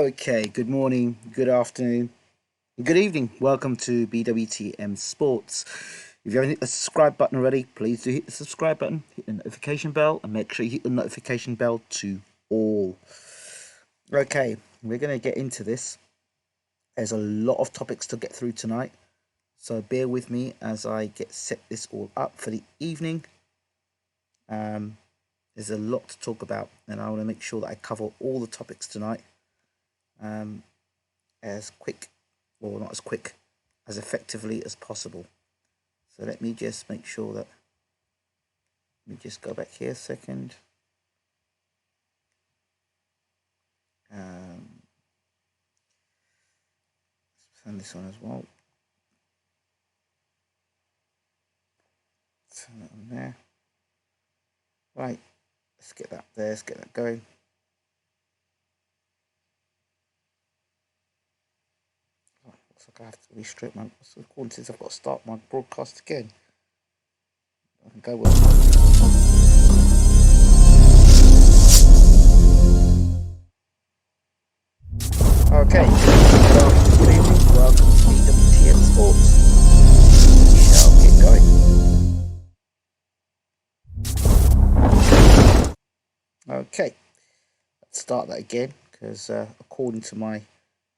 Okay, good morning, good afternoon, good evening. Welcome to BWTM Sports. If you haven't hit the subscribe button already, please do hit the subscribe button, hit the notification bell, and make sure you hit the notification bell to all. Okay, we're going to get into this. There's a lot of topics to get through tonight, so bear with me as I get set this all up for the evening. There's a lot to talk about, and I want to make sure that I cover all the topics tonight. As quick, or not as quick, as effectively as possible. So let me just make sure that, let me just go back here a second. Let's turn this on as well. Turn that on there. Right, let's get that there, let's get that going. Looks like I have to restrict my recording since I've got to start my broadcast again. I can go with it. Okay, good evening, welcome to BWTM Sports. We shall get going. Okay, let's start that again because according to my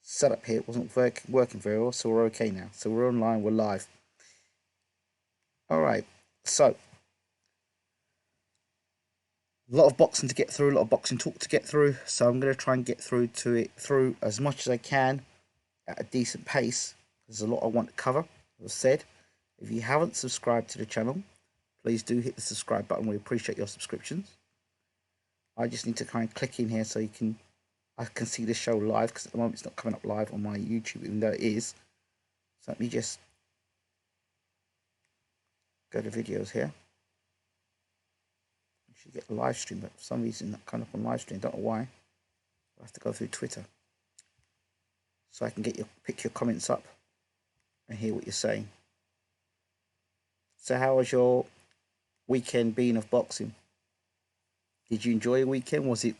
setup here, it wasn't working very well, so we're okay now. So we're online, we're live. All right, so a lot of boxing to get through, a lot of boxing talk to get through. So I'm going to try and get through as much as I can at a decent pace. There's a lot I want to cover. As I said, if you haven't subscribed to the channel, please do hit the subscribe button. We appreciate your subscriptions. I just need to kind of click in here so I can see the show live, because at the moment it's not coming up live on my YouTube, even though it is. So let me just go to videos here. You should get a live stream, but for some reason not coming up on live stream. Don't know why. I have to go through Twitter so I can pick your comments up and hear what you're saying. So how was your weekend been of boxing? Did you enjoy a weekend? Was it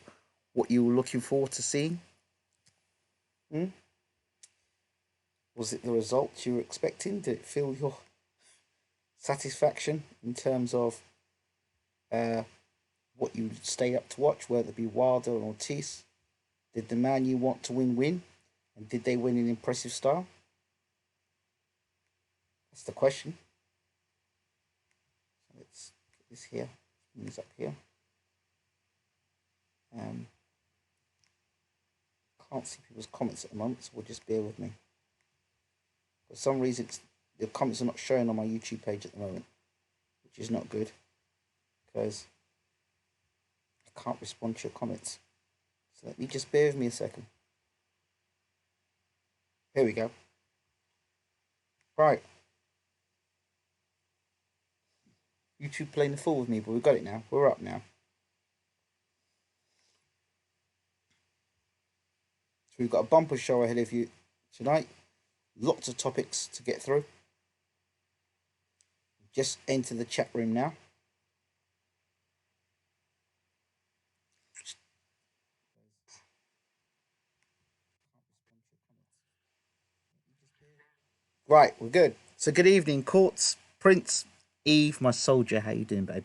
what you were looking forward to seeing? Was it the results you were expecting? Did it fill your satisfaction in terms of what you stay up to watch, whether it be Wilder or Oritz? Did the man you want to win? And did they win in impressive style? That's the question. Let's get this here. This up here. Can't see people's comments at the moment, so we'll just bear with me. For some reason, the comments are not showing on my YouTube page at the moment, which is not good, because I can't respond to your comments. So let me just bear with me a second. Here we go. Right. YouTube playing the fool with me, but we've got it now. We're up now. So we've got a bumper show ahead of you tonight. Lots of topics to get through. Just enter the chat room now. Right, we're good. So good evening, Courts, Prince, Eve, my soldier. How you doing, babe?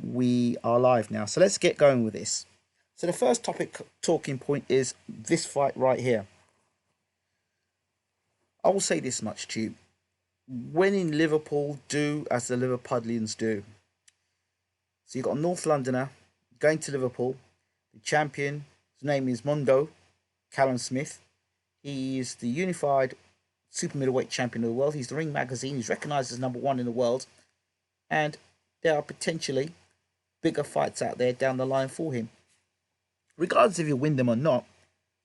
We are live now. So let's get going with this. So the first talking point is this fight right here. I will say this much to you. When in Liverpool, do as the Liverpudlians do. So you've got a North Londoner going to Liverpool. The champion, his name is Mondo, Callum Smith. He is the unified super middleweight champion of the world. He's the Ring Magazine. He's recognised as #1 in the world. And there are potentially bigger fights out there down the line for him. Regardless if you win them or not,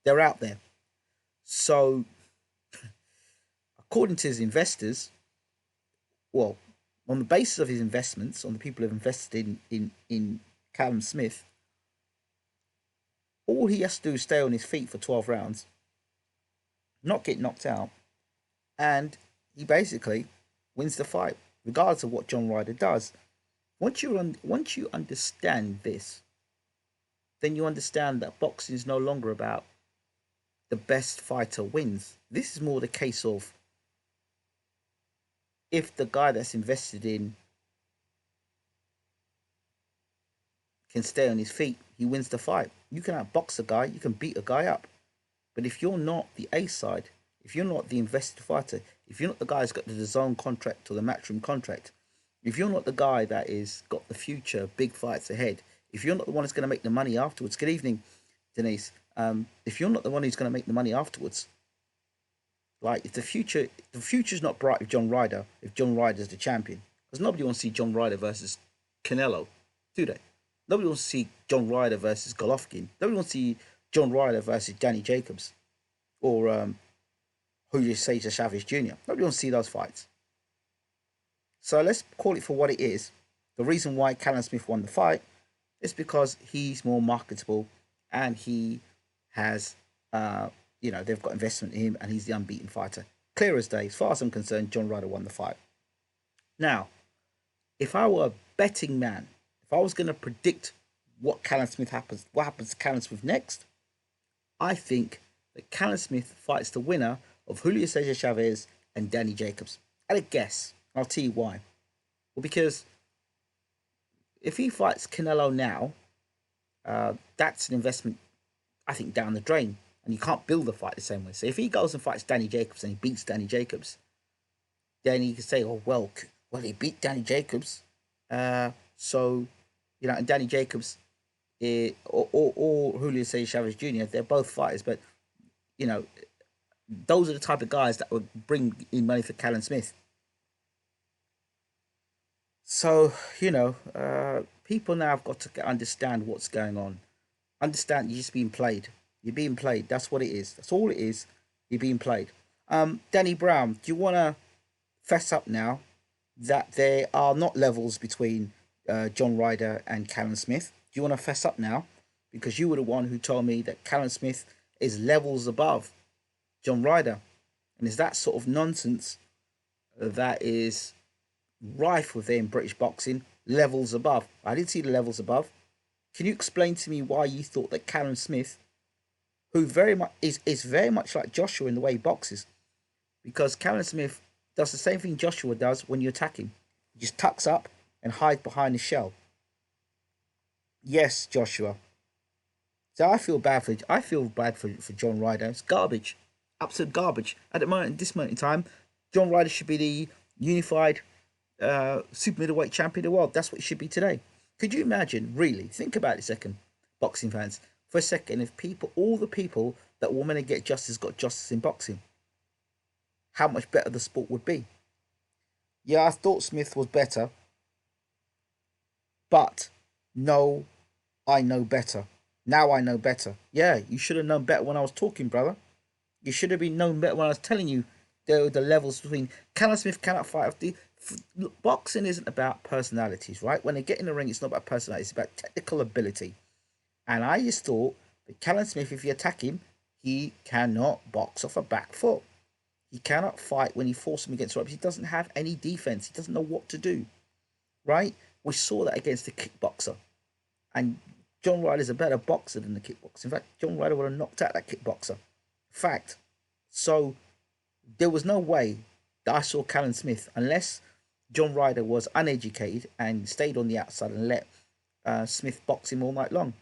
they're out there. So, according to his investors, well, on the basis of his investments, on the people who have invested in Callum Smith, all he has to do is stay on his feet for 12 rounds, not get knocked out, and he basically wins the fight, regardless of what John Ryder does. Once you understand this, then you understand that boxing is no longer about the best fighter wins. This is more the case of if the guy that's invested in can stay on his feet, he wins the fight. You can outbox a guy, you can beat a guy up. But if you're not the A side, if you're not the invested fighter, if you're not the guy who's got the zone contract or the matchroom contract, if you're not the guy that is got the future big fights ahead, if you're not the one who's going to make the money afterwards, good evening, Denise. If you're not the one who's going to make the money afterwards, like if the future's not bright with John Ryder, if John Ryder's the champion, because nobody wants to see John Ryder versus Canelo, do they? Nobody wants to see John Ryder versus Golovkin. Nobody wants to see John Ryder versus Danny Jacobs or Julio Cesar Chavez Jr. Nobody wants to see those fights. So let's call it for what it is. The reason why Callum Smith won the fight is because he's more marketable and he has, they've got investment in him and he's the unbeaten fighter. Clear as day. As far as I'm concerned, John Ryder won the fight. Now, if I were a betting man, if I was going to predict what happens to Callum Smith next, I think that Callum Smith fights the winner of Julio Cesar Chavez and Danny Jacobs. At a guess, I'll tell you why. Well, because if he fights Canelo now, that's an investment, I think, down the drain. And you can't build a fight the same way. So if he goes and fights Danny Jacobs and he beats Danny Jacobs, then he can say, oh, well, he beat Danny Jacobs. And Danny Jacobs or Julio Cesar Chavez Jr., they're both fighters. But, those are the type of guys that would bring in money for Callum Smith. So, people now have got to understand what's going on. Understand you're just being played. You're being played. That's what it is. That's all it is. You're being played. Danny Brown, do you want to fess up now that there are not levels between John Ryder and Callum Smith? Do you want to fess up now? Because you were the one who told me that Callum Smith is levels above John Ryder. And is that sort of nonsense that is rife within British boxing? Levels above. I didn't see the levels above. Can you explain to me why you thought that Callum Smith, who very much is very much like Joshua in the way he boxes, because Callum Smith does the same thing Joshua does when you attack him. He just tucks up and hides behind his shell. Yes, Joshua. So I feel bad for John Ryder. It's garbage. Absolute garbage. At this moment in time, John Ryder should be the unified super middleweight champion of the world. That's what it should be today. Could you imagine, really, think about it a second, boxing fans, for a second, if all the people that were meant to get justice got justice in boxing, how much better the sport would be. Yeah, I thought Smith was better, but no, I know better. Now I know better. Yeah, you should have known better when I was talking, brother. You should have been known better when I was telling you the levels between Callum Smith cannot fight. Look, boxing isn't about personalities, right? When they get in the ring, it's not about personality. It's about technical ability. And I just thought that Callum Smith, if you attack him, he cannot box off a back foot. He cannot fight when you force him against ropes. He doesn't have any defense. He doesn't know what to do, right? We saw that against the kickboxer. And John Ryder is a better boxer than the kickboxer. In fact, John Ryder would have knocked out that kickboxer. Fact. So there was no way that I saw Callum Smith, unless John Ryder was uneducated and stayed on the outside and let Smith box him all night long.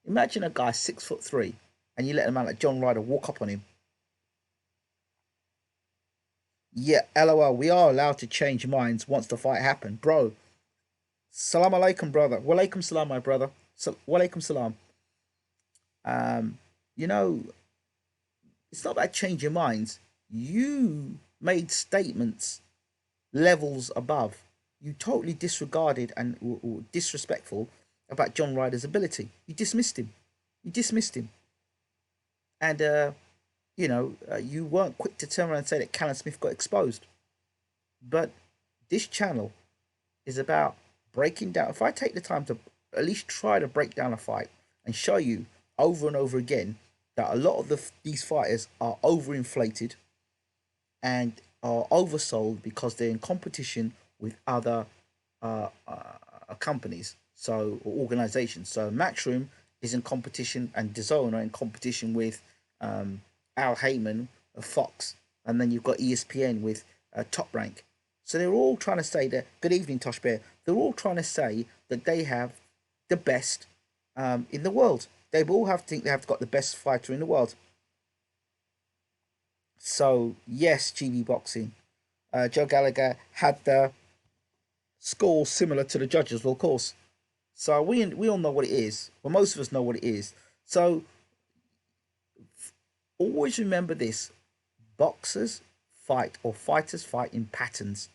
Imagine a guy 6'3" and you let a man like John Ryder walk up on him. Yeah, LOL, we are allowed to change minds once the fight happened. Bro, salam alaikum, brother. Walaikum salam, my brother. Walaikum salam. It's not about changing minds. You made statements levels above. You totally disregarded and were disrespectful about John Ryder's ability. You dismissed him. And, you weren't quick to turn around and say that Callum Smith got exposed. But this channel is about breaking down. If I take the time to at least try to break down a fight and show you over and over again that a lot of these fighters are overinflated and are oversold because they're in competition with other companies, or organizations. So Matchroom is in competition and DAZN are in competition with Al Heyman of Fox, and then you've got ESPN with Top Rank. So they're all trying to say that. Good evening, Tosh Bear. They're all trying to say that they have the best in the world. They all have to think they have got the best fighter in the world. So yes, GB Boxing. Joe Gallagher had the score similar to the judges, well, of course. So we all know what it is. Well, most of us know what it is. So always remember this: boxers fight, or fighters fight, in patterns.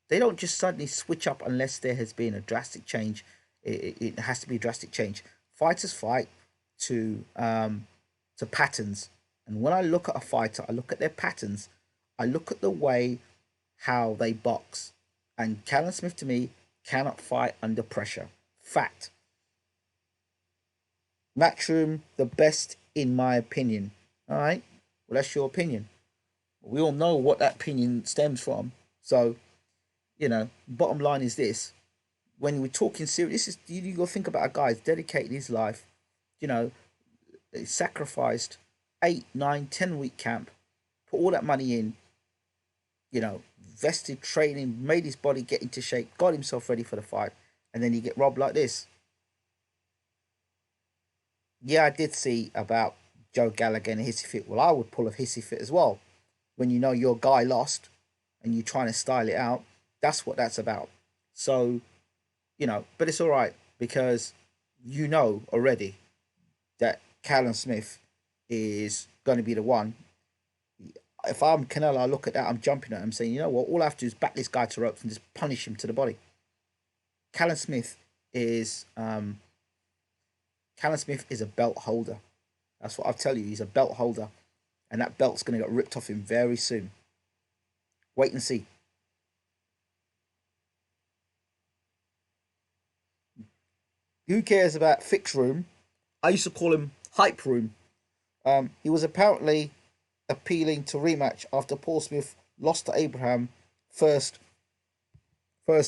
They don't just suddenly switch up unless there has been a drastic change. It has to be a drastic change. Fighters fight to patterns. And when I look at a fighter, I look at their patterns. I look at the way how they box. And Callum Smith, to me, cannot fight under pressure. Fact. Matchroom, the best in my opinion. All right? Well, that's your opinion. We all know what that opinion stems from. So, bottom line is this. When we're talking serious, this is, you got to think about a guy who's dedicated his life, he sacrificed 8, 9, 10 week camp, put all that money in, vested training, made his body get into shape, got himself ready for the fight, and then you get robbed like this. Yeah, I did see about Joe Gallagher and a hissy fit. Well, I would pull a hissy fit as well. When you know your guy lost and you're trying to style it out, that's what that's about. So, but it's all right because already that Callum Smith is going to be the one. If I'm Canelo, I look at that, I'm jumping at him saying, you know what, all I have to do is back this guy to ropes and just punish him to the body. Callum Smith is a belt holder. That's what I'll tell you. He's a belt holder. And that belt's going to get ripped off him very soon. Wait and see. Who cares about Fix Room? I used to call him Hype Room. He was apparently appealing to rematch after Paul Smith lost to Abraham first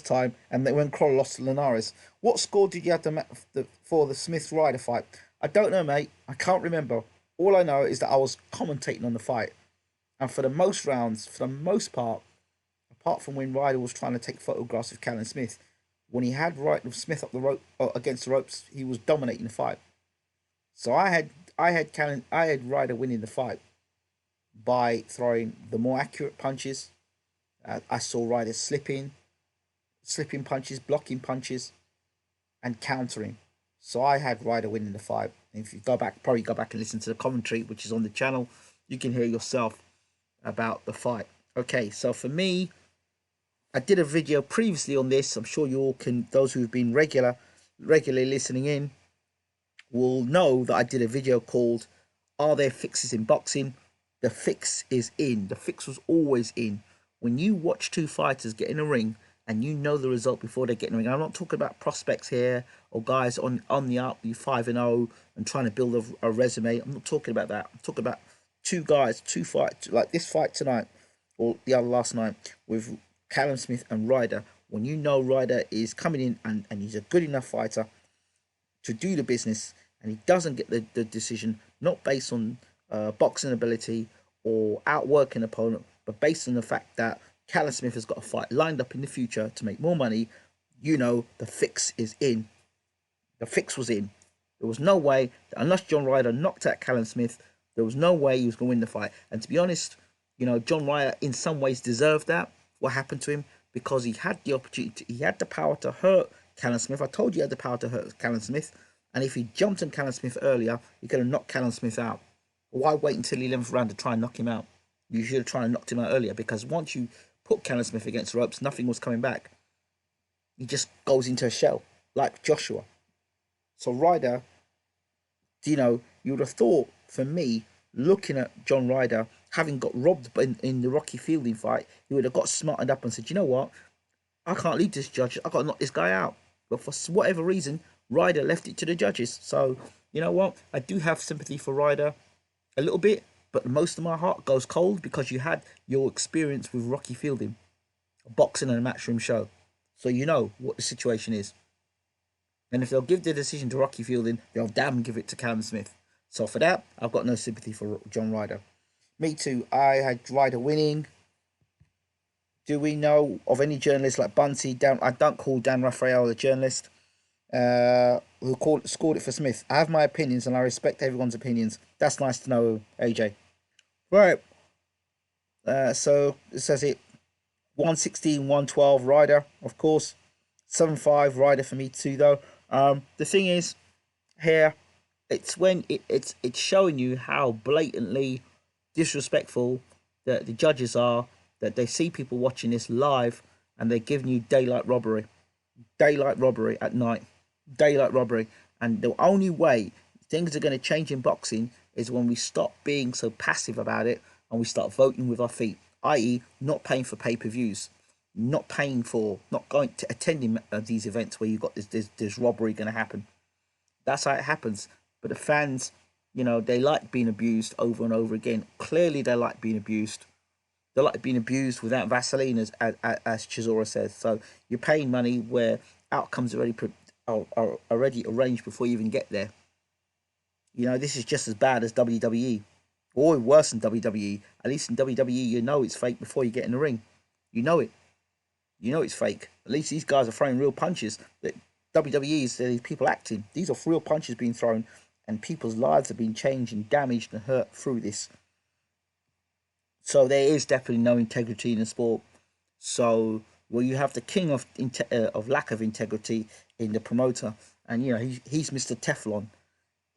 time, and then when Kroll lost to Linares. What score did you have for the Smith Ryder fight? I don't know, mate. I can't remember. All I know is that I was commentating on the fight, and for the most rounds, for the most part, apart from when Ryder was trying to take photographs of Callum Smith, when he had Smith up the rope against the ropes, he was dominating the fight. So I had Ryder winning the fight by throwing the more accurate punches. I saw Ryder slipping punches, blocking punches, and countering. So I had Ryder winning the fight. And if you probably go back and listen to the commentary, which is on the channel, you can hear yourself about the fight. Okay, so for me, I did a video previously on this. I'm sure you all can, those who've been regularly listening in, will know that I did a video called "Are There Fixes in Boxing?" The fix is in. The fix was always in. When you watch two fighters get in a ring and you know the result before they get in the ring. I'm not talking about prospects here or guys on the up, you 5-0 and trying to build a resume. I'm not talking about that. I'm talking about two fights, like this fight tonight or the other last night with Callum Smith and Ryder. When you know Ryder is coming in and he's a good enough fighter to do the business, and he doesn't get the decision, not based on boxing ability or outworking opponent, but based on the fact that Callum Smith has got a fight lined up in the future to make more money, you know the fix is in. The fix was in. There was no way, unless John Ryder knocked out Callum Smith, there was no way he was going to win the fight. And to be honest, John Ryder in some ways deserved that, what happened to him, because he had the opportunity, he had the power to hurt Callum Smith. I told you he had the power to hurt Callum Smith. And if he jumped on Callum Smith earlier, he could have knocked Callum Smith out. Why wait until the 11th round to try and knock him out? You should have tried and knocked him out earlier, because once you put Callum Smith against the ropes, nothing was coming back. He just goes into a shell, like Joshua. So Ryder, you would have thought, for me, looking at John Ryder, having got robbed in the Rocky Fielding fight, he would have got smartened up and said, you know what? I can't leave this judge. I've got to knock this guy out. But for whatever reason, Ryder left it to the judges. So, you know what? I do have sympathy for Ryder a little bit, but most of my heart goes cold because you had your experience with Rocky Fielding, boxing and a matchroom show. So you know what the situation is. And if they'll give the decision to Rocky Fielding, they'll damn give it to Callum Smith. So for that, I've got no sympathy for John Ryder. Me too. I had Ryder winning. Do we know of any journalists like Bunty? I don't call Dan Raphael a journalist. Scored it for Smith. I have my opinions and I respect everyone's opinions. That's nice to know, AJ. Right. So it says it 116, 112 Ryder, of course. 7-5 Ryder for me too, though. The thing is, here, it's when it's showing you how blatantly disrespectful the judges are, that they see people watching this live and they're giving you daylight robbery at night, daylight robbery. And the only way things are going to change in boxing is when we stop being so passive about it and we start voting with our feet, i.e. not paying for pay-per-views, not going to attending these events where you've got this robbery going to happen. That's how it happens. But the fans, they like being abused over and over again. Clearly they like being abused. They like being abused without Vaseline, as Chisora says. So you're paying money where outcomes are already arranged before you even get there. This is just as bad as WWE, or worse than WWE. At least in WWE, you know it's fake before you get in the ring. You know it. You know it's fake. At least these guys are throwing real punches. WWE is these people acting. These are real punches being thrown, and people's lives have been changed and damaged and hurt through this. So there is definitely no integrity in the sport. So you have the king of lack of integrity in the promoter, and he's Mr. Teflon.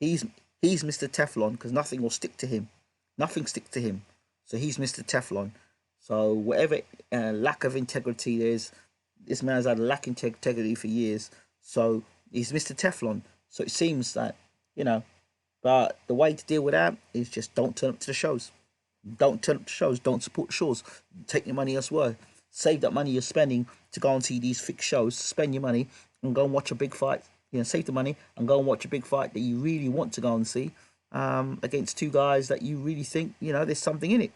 He's Mr. Teflon because nothing will stick to him. Nothing sticks to him. So he's Mr. Teflon. So whatever lack of integrity there is, this man's had a lack of integrity for years. So he's Mr. Teflon. So it seems that but the way to deal with that is just don't turn up to the shows. Don't turn up to shows. Don't support shows. Take your money elsewhere. Save that money you're spending to go and see these fixed shows. Spend your money and go and watch a big fight. Save the money and go and watch a big fight that you really want to go and see against two guys that you really think, there's something in it.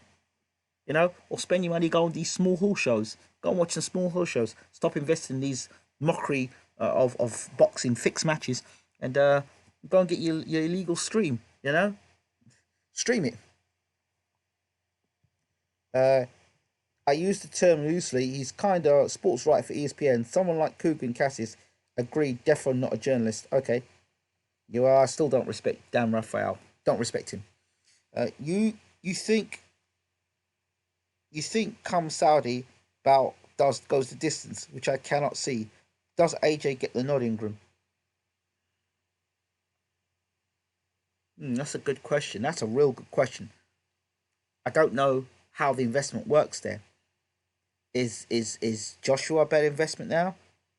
Or spend your money, go on these small hall shows. Go and watch some small hall shows. Stop investing in these mockery of boxing fixed matches and go and get your illegal stream, Stream it. I use the term loosely. He's kind of sports writer for ESPN. Someone like Coogan Cassis agreed, definitely not a journalist. Okay. I still don't respect Dan Raphael. Don't respect him. You think come Saudi bout goes the distance, which I cannot see. Does AJ get the nod, Ingram? That's a good question. That's a real good question. I don't know how the investment works there. Is Joshua a better investment now,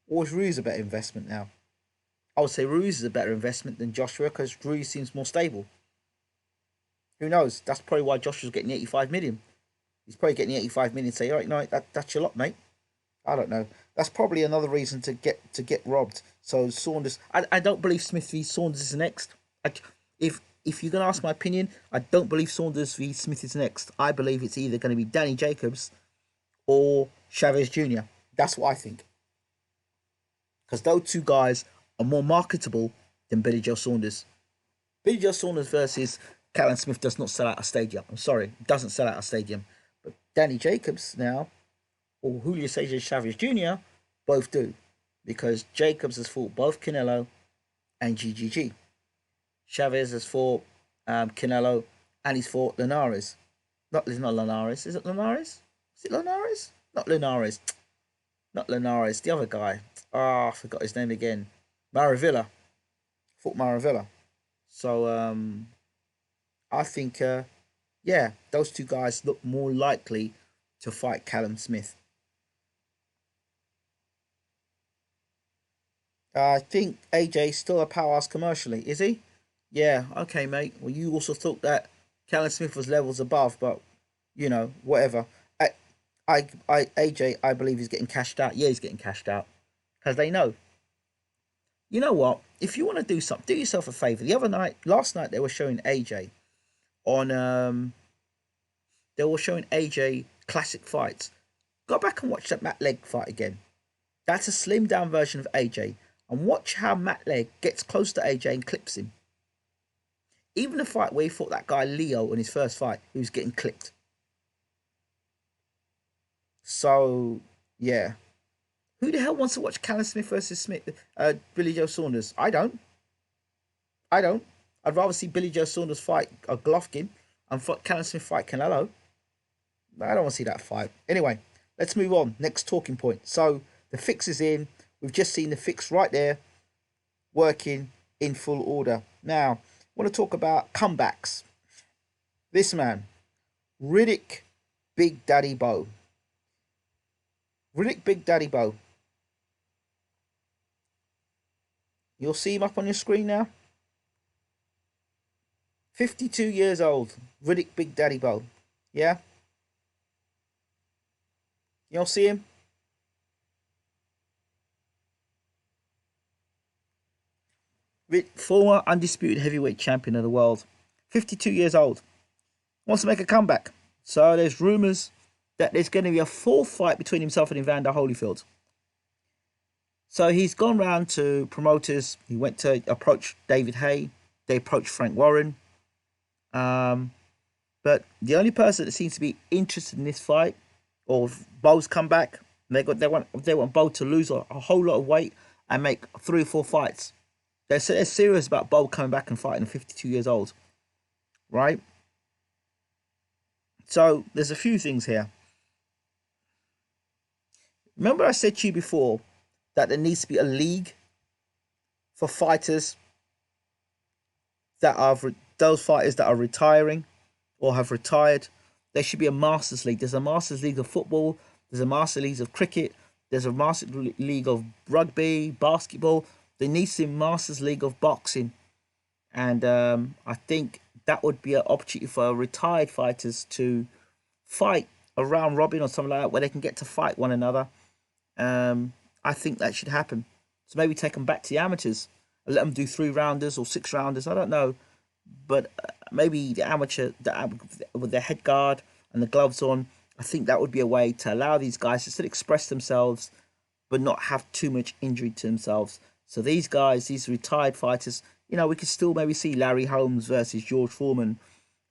or is Ruiz a better investment now? I would say Ruiz is a better investment than Joshua because Ruiz seems more stable. Who knows? That's probably why Joshua's getting 85 million. He's probably getting 85 million. Say, all right, no, that's your lot, mate. I don't know. That's probably another reason to get robbed. So Saunders, I don't believe Smith v Saunders is next. If you're gonna ask my opinion, I don't believe Saunders v Smith is next. I believe it's either going to be Danny Jacobs or Chavez Jr. That's what I think. Because those two guys are more marketable than Billy Joe Saunders. Billy Joe Saunders versus Callum Smith does not sell out a stadium. I'm sorry, it doesn't sell out a stadium. But Danny Jacobs now, or Julio Cesar Chavez Jr., both do. Because Jacobs has fought both Canelo and GGG. Chavez has fought Canelo and he's fought Linares. It's not Linares. Is it Linares? Is it Linares? Not Linares. Not Linares. The other guy. I forgot his name again. Maravilla. Fought Maravilla. So, I think, those two guys look more likely to fight Callum Smith. I think AJ's still a powerhouse commercially. Is he? Yeah, okay, mate. Well, you also thought that Callum Smith was levels above, but, whatever. AJ, I believe he's getting cashed out. Yeah, he's getting cashed out. Because they know. You know what? If you want to do something, do yourself a favour. Last night, they were showing AJ on, they were showing AJ classic fights. Go back and watch that Matt Legg fight again. That's a slimmed down version of AJ. And watch how Matt Legg gets close to AJ and clips him. Even the fight where he fought that guy Leo in his first fight, he was getting clipped. So yeah, who the hell wants to watch Callum Smith versus Billy Joe Saunders? I don't. I don't. I'd rather see Billy Joe Saunders fight a Golovkin and Callum Smith fight Canelo. I don't want to see that fight. Anyway, let's move on. Next talking point. So the fix is in. We've just seen the fix right there, working in full order. Now, I want to talk about comebacks. This man, Riddick Big Daddy Bowe. Riddick Big Daddy Bowe. You'll see him up on your screen now. 52 years old. Riddick Big Daddy Bowe. Yeah? You'll see him? Former undisputed heavyweight champion of the world. 52 years old. Wants to make a comeback. So there's rumours that there's going to be a fourth fight between himself and Evander Holyfield. So he's gone round to promoters. He went to approach David Haye. They approached Frank Warren. But the only person that seems to be interested in this fight, or Bowe's comeback, they want Bowe to lose a whole lot of weight and make 3 or 4 fights. They're serious about Bowe coming back and fighting at 52 years old, right? So there's a few things here. Remember I said to you before that there needs to be a league for fighters that are those fighters that are retiring or have retired. There should be a Masters League. There's a Masters League of football. There's a Masters League of cricket. There's a Masters League of rugby, basketball. There needs to be a Masters League of boxing. And I think that would be an opportunity for retired fighters to fight a round robin or something like that, where they can get to fight one another. I think that should happen. So maybe take them back to the amateurs and let them do 3 rounders or 6 rounders. I don't know, but maybe the amateur with their head guard and the gloves on. I think that would be a way to allow these guys to still express themselves, but not have too much injury to themselves. So these guys, these retired fighters, we could still maybe see Larry Holmes versus George Foreman,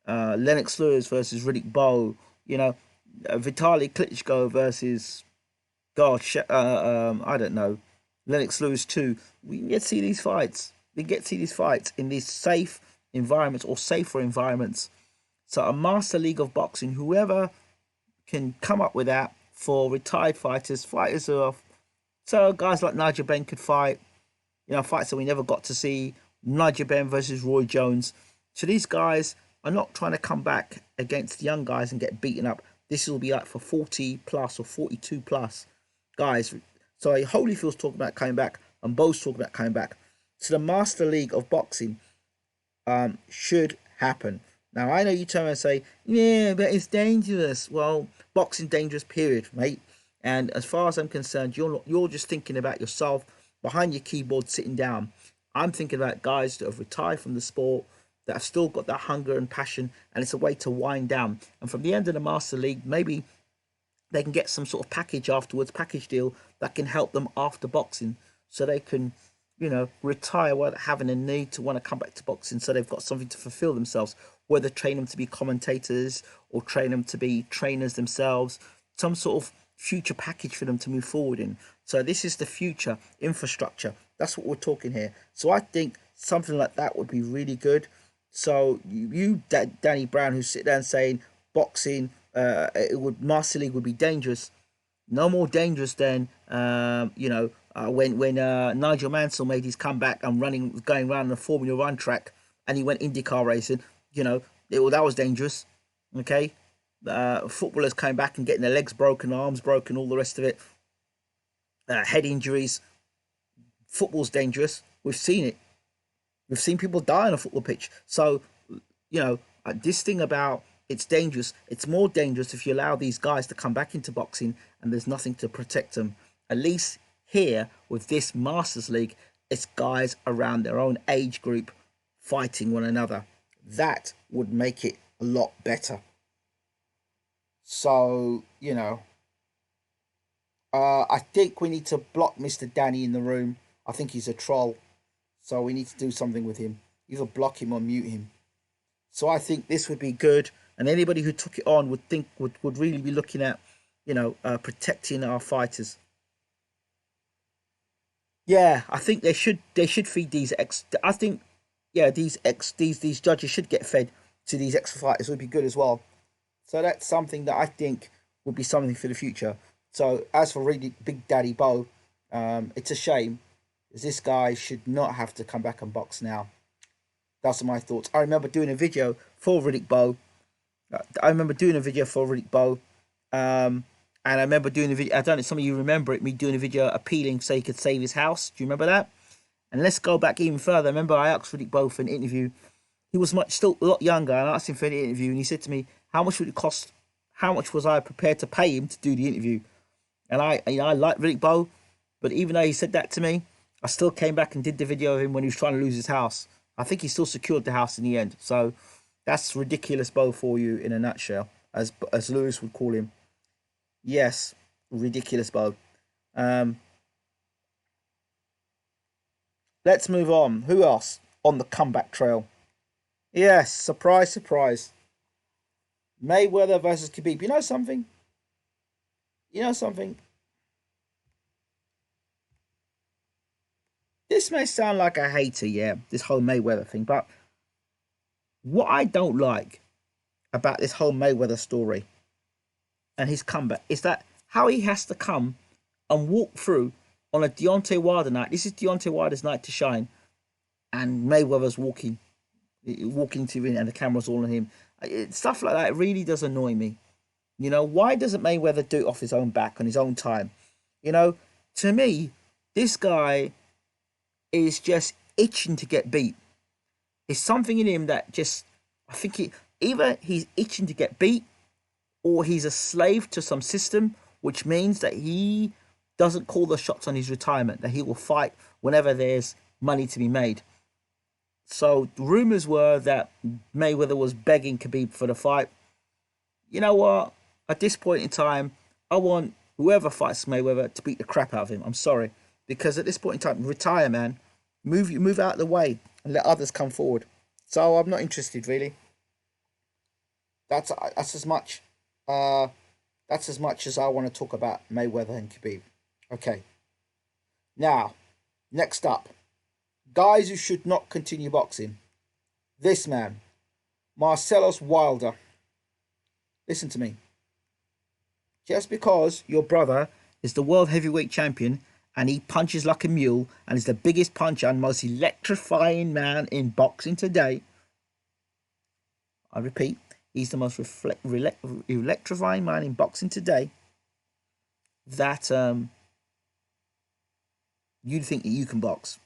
Lennox Lewis versus Riddick Bowe, Vitaly Klitschko versus, I don't know, Lennox Lewis too. We can get to see these fights. We get to see these fights in these safe environments or safer environments. So a Master League of Boxing, whoever can come up with that for retired fighters who are, so guys like Nigel Benn could fight, fights that we never got to see. Nigel Benn versus Roy Jones. So these guys are not trying to come back against the young guys and get beaten up. This will be like for 40 plus or 42 plus guys. So Holyfield's talking about coming back and Bowe's talking about coming back. So the Master League of Boxing should happen. Now, I know you turn around and say, yeah, but it's dangerous. Well, boxing dangerous, period, mate. And as far as I'm concerned, you're just thinking about yourself behind your keyboard sitting down. I'm thinking about guys that have retired from the sport, that have still got that hunger and passion, and it's a way to wind down. And from the end of the Master League, maybe they can get some sort of package afterwards, package deal that can help them after boxing, so they can, retire without having a need to want to come back to boxing, so they've got something to fulfill themselves, whether train them to be commentators or train them to be trainers themselves, some sort of future package for them to move forward in. So this is the future infrastructure. That's what we're talking here. So I think something like that would be really good. So you Danny Brown, who sit down saying boxing, Master League would be dangerous. No more dangerous than when Nigel Mansell made his comeback and going around the Formula One track, and he went IndyCar racing. That was dangerous. Okay, footballers came back and getting their legs broken, arms broken, all the rest of it. Head injuries. Football's dangerous. We've seen it. We've seen people die on a football pitch. So, this thing about it's dangerous. It's more dangerous if you allow these guys to come back into boxing and there's nothing to protect them. At least here with this Masters League, it's guys around their own age group fighting one another. That would make it a lot better. So, I think we need to block Mr. Danny in the room. I think he's a troll. So we need to do something with him. Either block him or mute him. So I think this would be good, and anybody who took it on would really be looking at, protecting our fighters. Yeah, I think they should feed these ex. I think, yeah, these judges should get fed to these ex fighters. Would be good as well. So that's something that I think would be something for the future. So as for Riddick, Big Daddy Bowe, it's a shame, because this guy should not have to come back and box now. That's my thoughts. I remember doing a video for Riddick Bowe. And I remember doing a video. I don't know if some of you remember it. Me doing a video appealing so he could save his house. Do you remember that? And let's go back even further. Remember, I asked Riddick Bowe for an interview. He was still a lot younger, and I asked him for an interview, and he said to me, "How much would it cost? How much was I prepared to pay him to do the interview?" And I like Riddick Bowe, but even though he said that to me, I still came back and did the video of him when he was trying to lose his house. I think he still secured the house in the end. So that's ridiculous Bowe for you in a nutshell, as Lewis would call him. Yes, ridiculous Bowe. Let's move on. Who else on the comeback trail? Yes, surprise, surprise. Mayweather versus Khabib. You know something? You know something? This may sound like a hater, yeah, this whole Mayweather thing, but what I don't like about this whole Mayweather story and his comeback is that how he has to come and walk through on a Deontay Wilder night. This is Deontay Wilder's night to shine, and Mayweather's walking to him, and the camera's all on him. Stuff like that really does annoy me. Why doesn't Mayweather do it off his own back on his own time? To me, this guy is just itching to get beat. There's something in him that just, I think either he's itching to get beat, or he's a slave to some system, which means that he doesn't call the shots on his retirement, that he will fight whenever there's money to be made. So rumors were that Mayweather was begging Khabib for the fight. You know what? At this point in time, I want whoever fights Mayweather to beat the crap out of him. I'm sorry, because at this point in time, retire, man. Move out of the way and let others come forward. So I'm not interested, really. That's as much. That's as much as I want to talk about Mayweather and Khabib. Okay. Now, next up, guys who should not continue boxing. This man, Marcellus Wilder. Listen to me. Just because your brother is the world heavyweight champion and he punches like a mule and is the biggest puncher and most electrifying man in boxing today, I repeat, he's the most electrifying man in boxing today, that you think that you can box.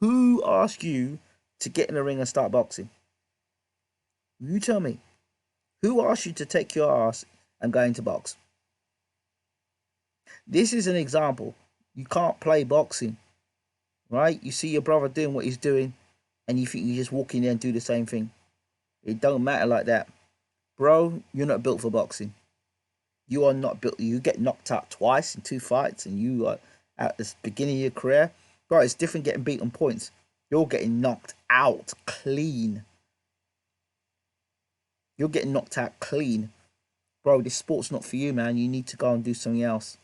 Who asked you to get in the ring and start boxing? You tell me. Who asked you to take your ass and go into box? This is an example. You can't play boxing, right? You see your brother doing what he's doing, and you think you just walk in there and do the same thing. It don't matter like that. Bro, you're not built for boxing. You are not built. You get knocked out twice in 2 fights, and you are at the beginning of your career. Bro, it's different getting beat on points. You're getting knocked out clean. You're getting knocked out clean. Bro, this sport's not for you, man. You need to go and do something else.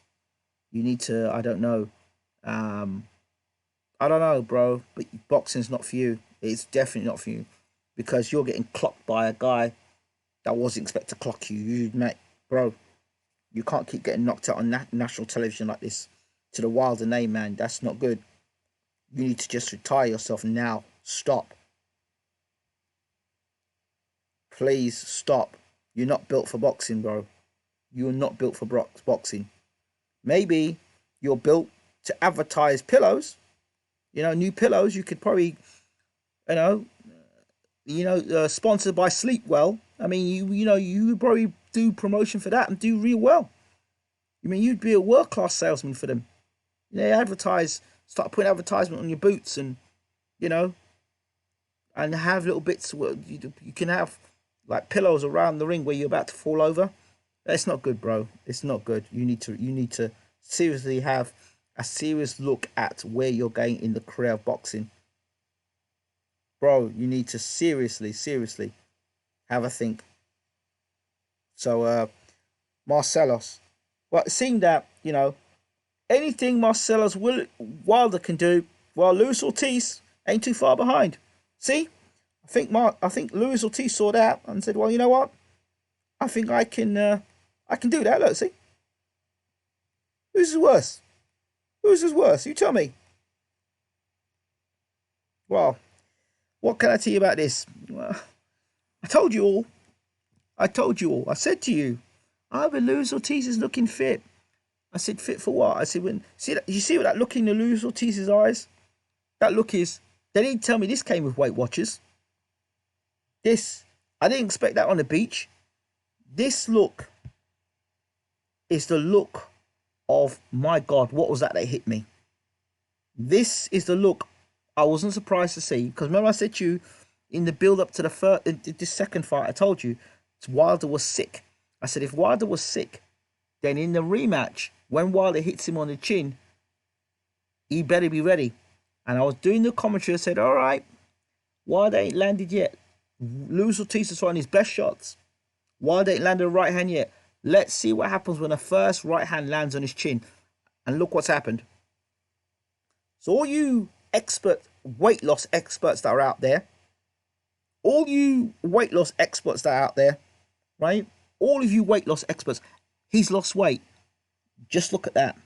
You need to, I don't know. I don't know, bro. But boxing's not for you. It's definitely not for you. Because you're getting clocked by a guy that wasn't expected to clock you. Mate, bro, you can't keep getting knocked out on national television like this. To the Wilder name, man. That's not good. You need to just retire yourself now. Stop. Please stop. You're not built for boxing, bro. You're not built for boxing. Maybe you're built to advertise pillows. New pillows. You could probably, sponsored by Sleep Well. I mean, you would probably do promotion for that and do real well. You'd be a world-class salesman for them. Start putting advertisement on your boots and have little bits where you can have like pillows around the ring where you're about to fall over. It's not good, bro. It's not good. You need to seriously have a serious look at where you're going in the career of boxing. bro, you need to seriously have a think. So, Marcellus, well, it seemed that, anything Marcellus Wilder can do, well, Luis Ortiz ain't too far behind. See, I think Luis Ortiz saw that and said, well, you know what? I think I can do that. Look, see, who's is worse? Who's is worse? You tell me. Well, what can I tell you about this? Well, I told you all. I said to you, either Luis Ortiz is looking fit. I said, fit for what? I said, you see what that look in the Luis Ortiz's eyes? That look is, they didn't tell me this came with Weight Watchers. I didn't expect that on the beach. This look is the look of, my God, what was that hit me? This is the look I wasn't surprised to see. Because remember I said to you, in the build-up to this second fight, I told you, Wilder was sick. I said, if Wilder was sick, then in the rematch, when Wilder hits him on the chin, he better be ready. And I was doing the commentary. I said, all right, Wilder ain't landed yet. Luis Ortiz is throwing his best shots. Wilder ain't landed a right hand yet. Let's see what happens when the first right hand lands on his chin. And look what's happened. So all you weight loss experts that are out there, right? All of you weight loss experts, he's lost weight. Just look at that.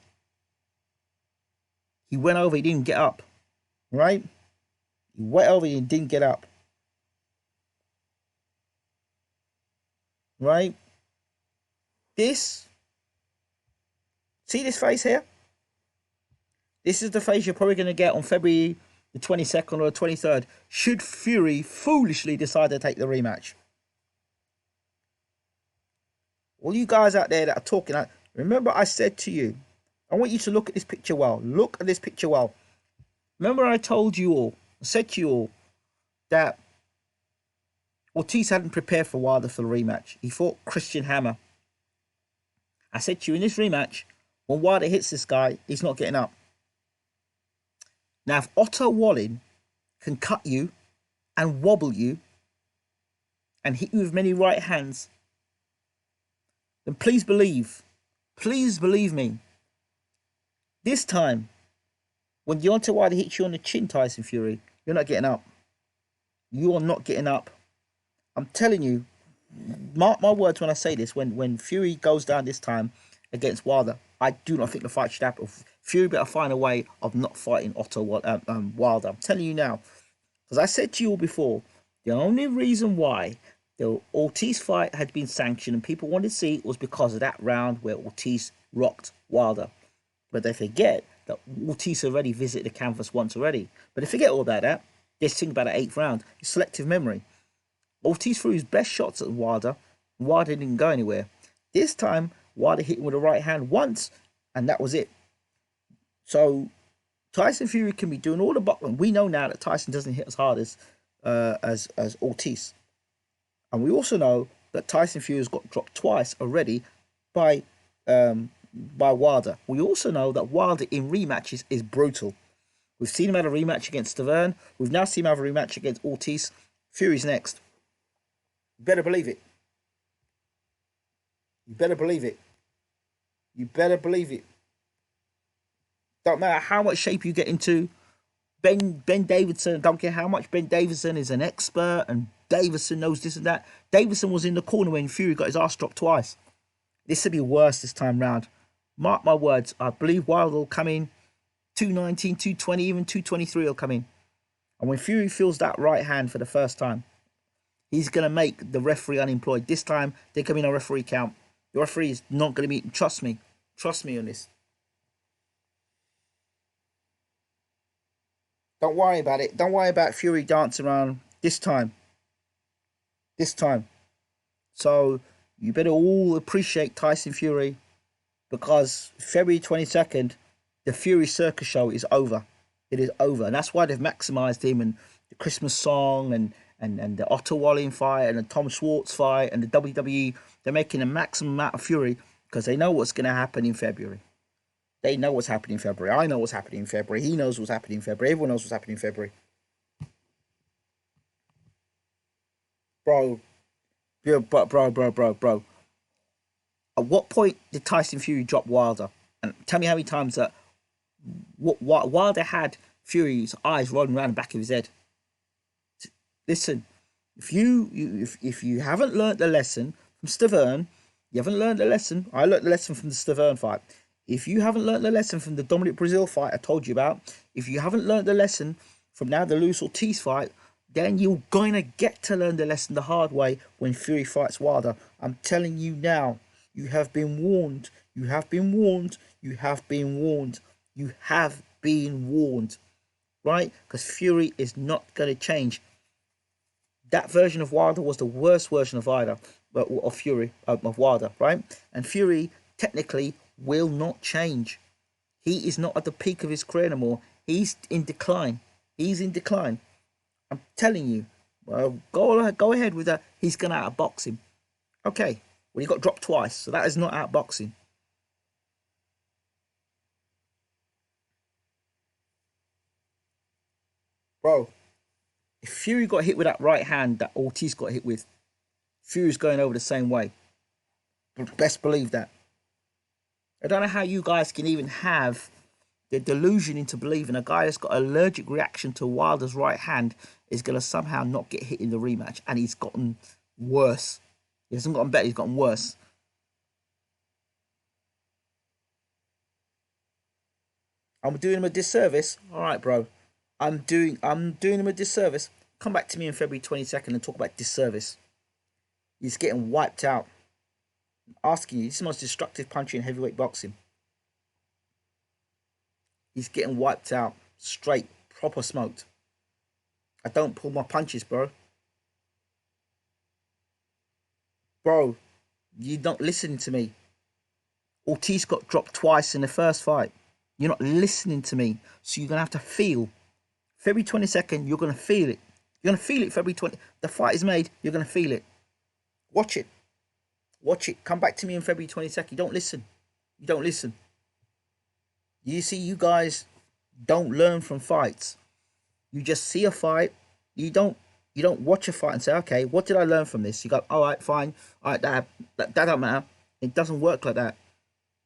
He went over, he didn't get up, right? He went over, he didn't get up, right? See this face here? This is the face you're probably going to get on February the 22nd or the 23rd, should Fury foolishly decide to take the rematch. All you guys out there that are talking, remember I said to you, I want you to look at this picture well. Look at this picture well. Remember I said to you all, that Ortiz hadn't prepared for Wilder for the rematch. He fought Christian Hammer. I said to you, in this rematch, when Wilder hits this guy, he's not getting up. Now, if Otto Wallin can cut you and wobble you and hit you with many right hands, then please believe me, this time, when Deontay Wilder hits you on the chin, Tyson Fury, you're not getting up. You are not getting up. I'm telling you, mark my words when I say this, when Fury goes down this time against Wilder, I do not think the fight should happen. Fury better find a way of not fighting Otto Wilder. I'm telling you now. Because I said to you all before, the only reason why the Ortiz fight had been sanctioned and people wanted to see it was because of that round where Ortiz rocked Wilder. But they forget that Ortiz already visited the canvas once already. But they forget all about that. They think about the 8th round. It's selective memory. Ortiz threw his best shots at Wilder. Wilder didn't go anywhere. This time, Wilder hit him with a right hand once, and that was it. So Tyson Fury can be doing all the boxing. We know now that Tyson doesn't hit as hard as Ortiz, and we also know that Tyson Fury has got dropped twice already by Wilder. We also know that Wilder in rematches is brutal. We've seen him have a rematch against Stavern. We've now seen him have a rematch against Ortiz. Fury's next. You better believe it. You better believe it. You better believe it. Don't matter how much shape you get into. Ben Davidson, don't care how much Ben Davidson is an expert and Davidson knows this and that. Davidson was in the corner when Fury got his ass dropped twice. This will be worse this time round. Mark my words. I believe Wilder will come in 219, 220, even 223 will come in. And when Fury feels that right hand for the first time, he's going to make the referee unemployed. This time, they come in a referee count. The referee is not going to be... Trust me. Trust me on this. Don't worry about it. Don't worry about Fury dancing around this time. This time. So, you better all appreciate Tyson Fury, because February 22nd, the Fury Circus show is over. It is over. And that's why they've maximised him, and the Christmas song and the Otto Wallin fight and the Tom Schwartz fight and the WWE. They're making a maximum amount of Fury because they know what's going to happen in February. They know what's happening in February. I know what's happening in February. He knows what's happening in February. Everyone knows what's happening in February. Bro, yeah, bro. At what point did Tyson Fury drop Wilder? And tell me how many times that Wilder had Fury's eyes rolling around the back of his head. Listen, if you haven't learnt the lesson from Stavern, you haven't learnt the lesson. I learnt the lesson from the Stavern fight. If you haven't learnt the lesson from the Dominic Brazil fight I told you about, if you haven't learnt the lesson from now the Luis Ortiz fight, then you're going to get to learn the lesson the hard way when Fury fights Wilder. I'm telling you now, you have been warned. You have been warned. You have been warned. You have been warned. Right? Because Fury is not going to change. That version of Wilder was the worst version of Wilder, right? And Fury technically will not change. He is not at the peak of his career anymore. He's in decline. He's in decline. I'm telling you. Well, go ahead with that. He's gonna outbox him. Okay. Well, he got dropped twice, so that is not outboxing. Bro, if Fury got hit with that right hand that Ortiz got hit with, Fury's going over the same way. Best believe that. I don't know how you guys can even have the delusion into believing a guy that's got an allergic reaction to Wilder's right hand is going to somehow not get hit in the rematch. And he's gotten worse. He hasn't gotten better, he's gotten worse. I'm doing him a disservice. All right, bro. I'm doing him a disservice. Come back to me on February 22nd and talk about disservice. He's getting wiped out. I'm asking you, this is the most destructive puncher in heavyweight boxing. He's getting wiped out. Straight. Proper smoked. I don't pull my punches, bro. Bro, you're not listening to me. Ortiz got dropped twice in the first fight. You're not listening to me. So you're going to have to feel. February 22nd, you're going to feel it. You're going to feel it February 20th. The fight is made. You're going to feel it. Watch it. Watch it. Come back to me on February 22nd. You don't listen. You don't listen. You see, you guys don't learn from fights. You just see a fight. You don't watch a fight and say, okay, what did I learn from this? You go, all right, fine. All right, that don't matter. It doesn't work like that.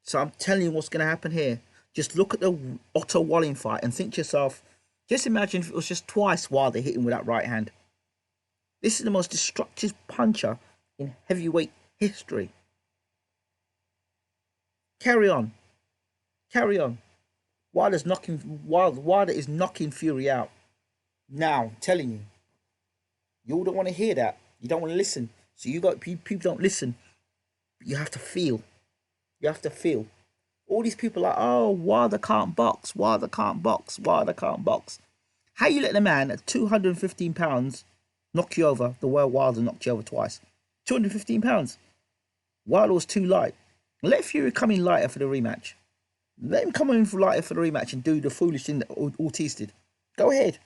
So I'm telling you what's going to happen here. Just look at the Otto Walling fight and think to yourself, just imagine if it was just twice Wilder hitting with that right hand. This is the most destructive puncher in heavyweight history. Carry on. Carry on. Wilder is knocking Fury out. Now, I'm telling you. You all don't want to hear that. You don't want to listen. So people don't listen. You have to feel. You have to feel. All these people are, oh, Wilder can't box. Wilder can't box. Wilder can't box. How you let the man at 215 pounds knock you over the way Wilder knocked you over twice? 215 pounds. Wilder was too light. Let Fury come in lighter for the rematch. Let him come in lighter for the rematch and do the foolish thing that Ortiz did. Go ahead.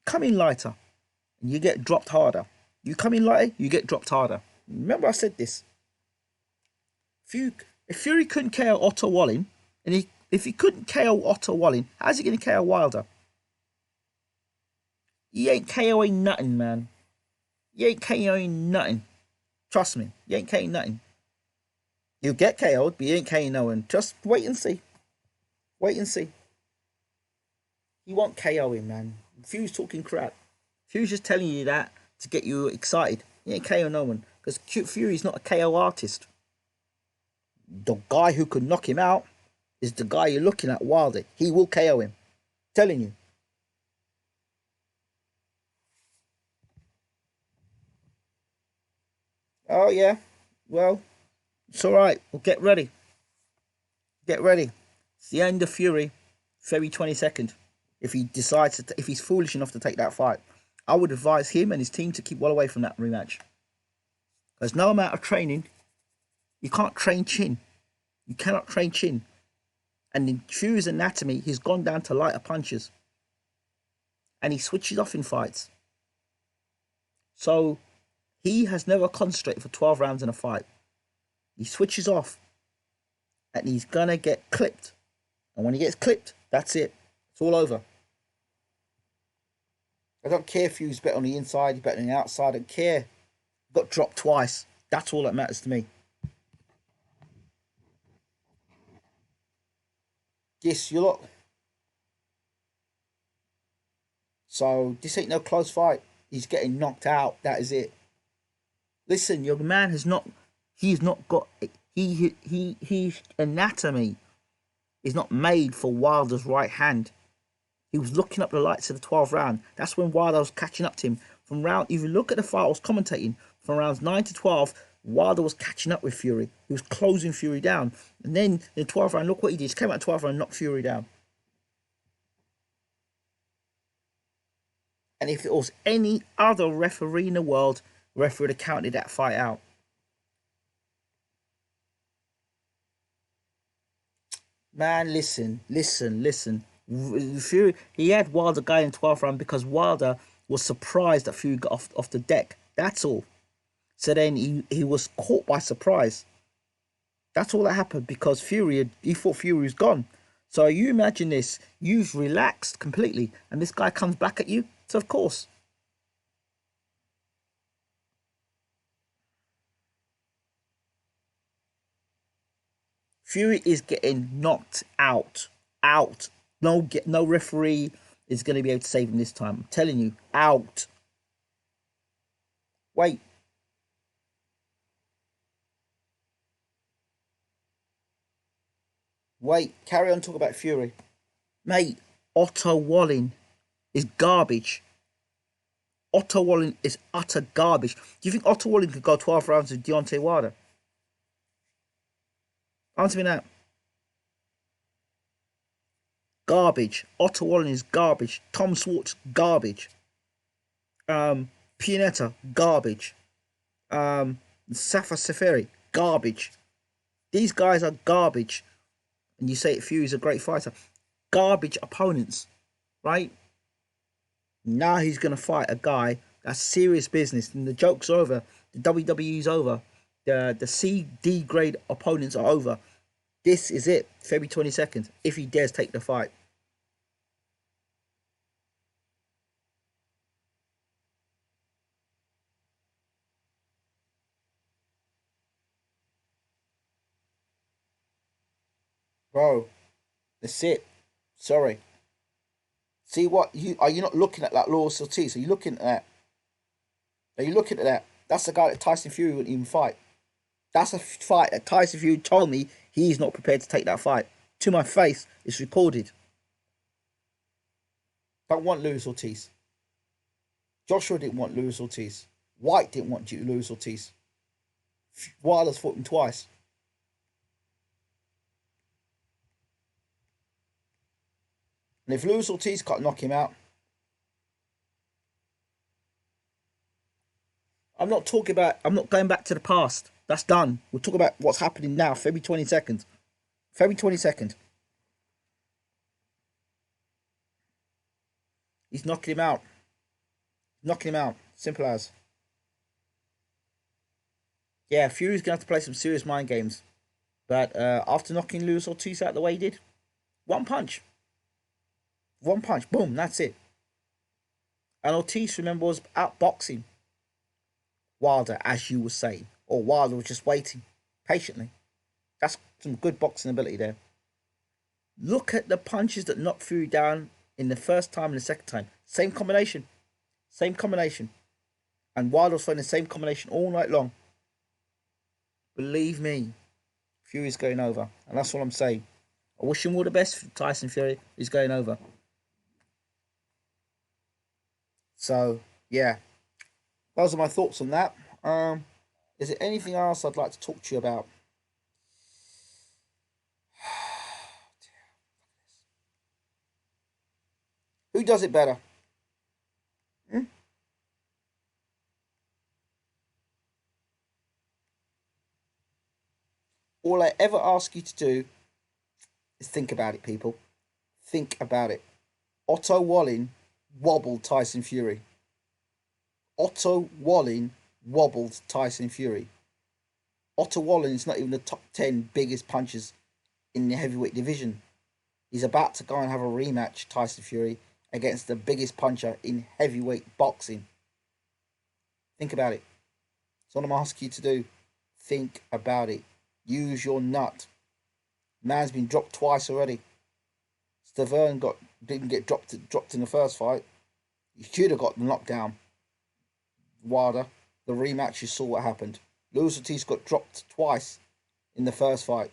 Come in lighter. And you get dropped harder. You come in lighter, you get dropped harder. Remember I said this. If Fury couldn't KO Otto Walling, and if he couldn't KO Otto Walling, how's he going to KO Wilder? He ain't KOing nothing, man. He ain't KOing nothing. Trust me, he ain't KOing nothing. He'll get KO'd, but he ain't KOing no one. Just wait and see. Wait and see. He won't KO him, man. Fury's talking crap. Fury's just telling you that to get you excited. He ain't KO no one. Because Fury's not a KO artist. The guy who could knock him out is the guy you're looking at, Wilder. He will KO him. Telling you. Oh, yeah. Well, it's all right. Well, get ready. Get ready. It's the end of Fury, February 22nd. If he decides if he's foolish enough to take that fight, I would advise him and his team to keep well away from that rematch. There's no amount of training. You can't train chin. You cannot train chin. And in Fury's anatomy, he's gone down to lighter punches. And he switches off in fights. So he has never concentrated for 12 rounds in a fight. He switches off. And he's going to get clipped. And when he gets clipped, that's it. It's all over. I don't care if Fury's better on the inside, he's better on the outside. I don't care. Got dropped twice. That's all that matters to me. Yes, you lot. So this ain't no close fight. He's getting knocked out. That is it. Listen, your man has not. He's not got. His anatomy is not made for Wilder's right hand. He was looking up the lights of the 12th round. That's when Wilder was catching up to him. From round, if you look at the fight I was commentating, from rounds 9 to 12, Wilder was catching up with Fury. He was closing Fury down. And then in the 12th round, look what he did. He came out 12th round and knocked Fury down. And if it was any other referee in the world, the referee would have counted that fight out. Man, listen. Fury, he had Wilder going in 12th round because Wilder was surprised that Fury got off the deck. That's all. So then he was caught by surprise. That's all that happened because he thought Fury was gone. So you imagine this, you've relaxed completely and this guy comes back at you. So of course. Fury is getting knocked out. Out. No referee is going to be able to save him this time. I'm telling you, out. Wait. Carry on talking about Fury. Mate, Otto Wallin is garbage. Otto Wallin is utter garbage. Do you think Otto Wallin could go 12 rounds with Deontay Wilder? Answer me now. Garbage. Otto Wallin is garbage. Tom Swartz, garbage. Pianetta, garbage. Safa Seferi, garbage. These guys are garbage. And you say Fury's a great fighter. Garbage opponents, right? Now he's going to fight a guy that's serious business. And the joke's over. The WWE's over. The CD grade opponents are over. This is it. February 22nd. If he dares take the fight. Bro, that's it. Sorry. See what you are you not looking at that Luis Ortiz? Are you looking at that? Are you looking at that? That's the guy that Tyson Fury wouldn't even fight. That's a fight that Tyson Fury told me he's not prepared to take that fight. To my face, it's recorded. Don't want Luis Ortiz. Joshua didn't want Luis Ortiz. White didn't want Luis Ortiz. Wilder's fought him twice. And if Luis Ortiz can't knock him out, I'm not going back to the past. That's done. We'll talk about what's happening now, February 22nd. February 22nd. He's knocking him out. Knocking him out. Simple as. Yeah, Fury's going to have to play some serious mind games. But after knocking Luis Ortiz out the way he did, one punch. One punch. Boom. That's it. And Ortiz, remember, was outboxing Wilder, as you were saying. Or Wilder was just waiting patiently. That's some good boxing ability there. Look at the punches that knocked Fury down in the first time and the second time. Same combination. Same combination. And Wilder was throwing the same combination all night long. Believe me, Fury's going over. And that's all I'm saying. I wish him all the best for Tyson Fury. He's going over. So, yeah. Those are my thoughts on that. Is there anything else I'd like to talk to you about? Who does it better? All I ever ask you to do is think about it, people. Think about it. Otto Wallin wobbled Tyson Fury. Otto Wallin wobbled Tyson Fury. Otto Wallin is not even the top 10 biggest punchers in the heavyweight division. He's about to go and have a rematch, Tyson Fury, against the biggest puncher in heavyweight boxing. Think about it. That's what I'm asking you to do. Think about it. Use your nut. Man's been dropped twice already. Stavern didn't get dropped in the first fight. He should have got knocked down. Wilder, the rematch, you saw what happened. Luis Ortiz got dropped twice in the first fight.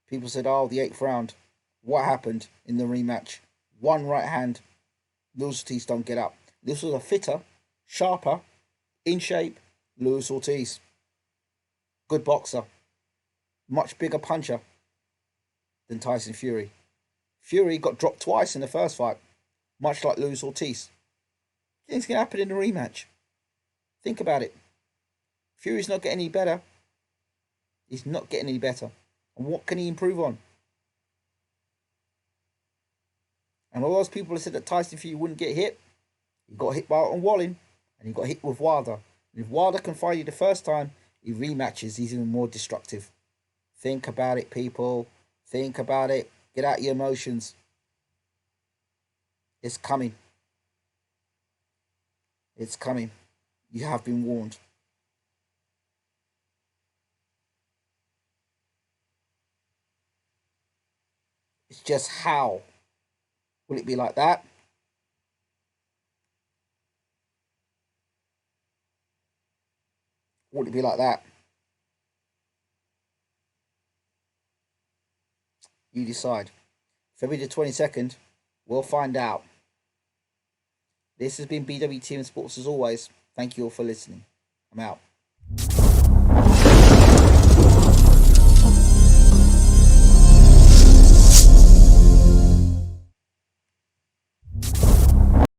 People said, oh, the 8th round. What happened in the rematch? One right hand. Luis Ortiz don't get up. This was a fitter, sharper, in shape Luis Ortiz. Good boxer. Much bigger puncher than Tyson Fury. Fury got dropped twice in the first fight, much like Luis Ortiz. You think it's going to happen in the rematch? Think about it. Fury's not getting any better. He's not getting any better. And what can he improve on? And all those people that said that Tyson Fury wouldn't get hit, he got hit by Walling, and he got hit with Wilder. And if Wilder can fight you the first time, he rematches, he's even more destructive. Think about it, people. Think about it. Get out your emotions. It's coming. It's coming. You have been warned. It's just how. Will it be like that? Will it be like that? You decide. February the 22nd, we'll find out. This has been BWTM Sports as always. Thank you all for listening. I'm out.